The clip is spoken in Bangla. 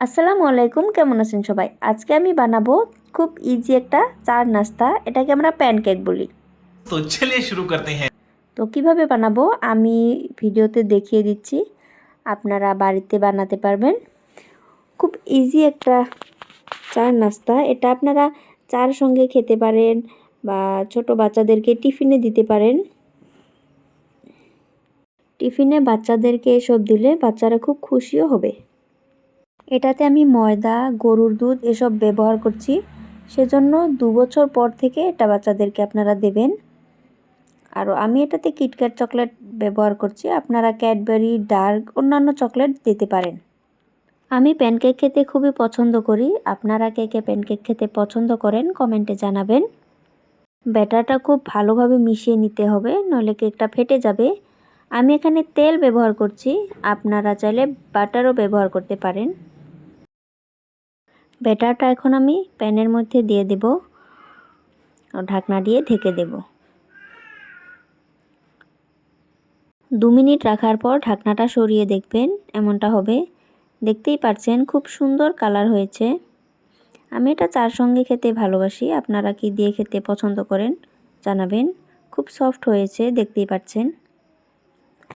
আসসালামু আলাইকুম, কেমন আছেন সবাই? আজকে আমি বানাবো খুব ইজি একটা চার নাস্তা, এটাকে আমরা প্যানকেক বলি। तो चलिए शुरू करते हैं। তো কিভাবে বানাবো আমি ভিডিওতে দেখিয়ে দিচ্ছি, আপনারা বাড়িতে বানাতে পারবেন। খুব ইজি একটা চার নাস্তা, এটা আপনারা চার সঙ্গে খেতে পারেন বা ছোট বাচ্চাদেরকে টিফিনে দিতে পারেন। টিফিনে বাচ্চাদেরকে এসব দিলে বাচ্চারা খুব খুশিও হবে। এটাতে আমি ময়দা, গরুর দুধ এসব ব্যবহার করছি, সেজন্য 2 বছর পর থেকে এটা বাচ্চাদেরকে আপনারা দেবেন। আর আমি এটাতে কিটক্যাট চকলেট ব্যবহার করছি, আপনারা ক্যাডবেরি, ডার্ক অন্যান্য চকলেট দিতে পারেন। আমি প্যানকেক খেতে খুবই পছন্দ করি, আপনারা কে কে প্যানকেক খেতে পছন্দ করেন কমেন্টে জানাবেন। ব্যাটারটা খুব ভালোভাবে মিশিয়ে নিতে হবে, নইলে কেকটা ফেটে যাবে। আমি এখানে তেল ব্যবহার করছি, আপনারা চাইলে বাটারও ব্যবহার করতে পারেন। ব্যাটারটা এখন আমি প্যানের মধ্যে দিয়ে দেব, ঢাকনা দিয়ে ঢেকে দেব। 2 মিনিট রাখার পর ঢাকনাটা সরিয়ে দেখবেন, এমনটা হবে। দেখতেই পাচ্ছেন খুব সুন্দর কালার হয়েছে। আমি এটা চার সঙ্গে খেতে ভালোবাসি, আপনারা কি দিয়ে খেতে পছন্দ করেন জানাবেন। খুব সফট হয়েছে, দেখতেই পাচ্ছেন।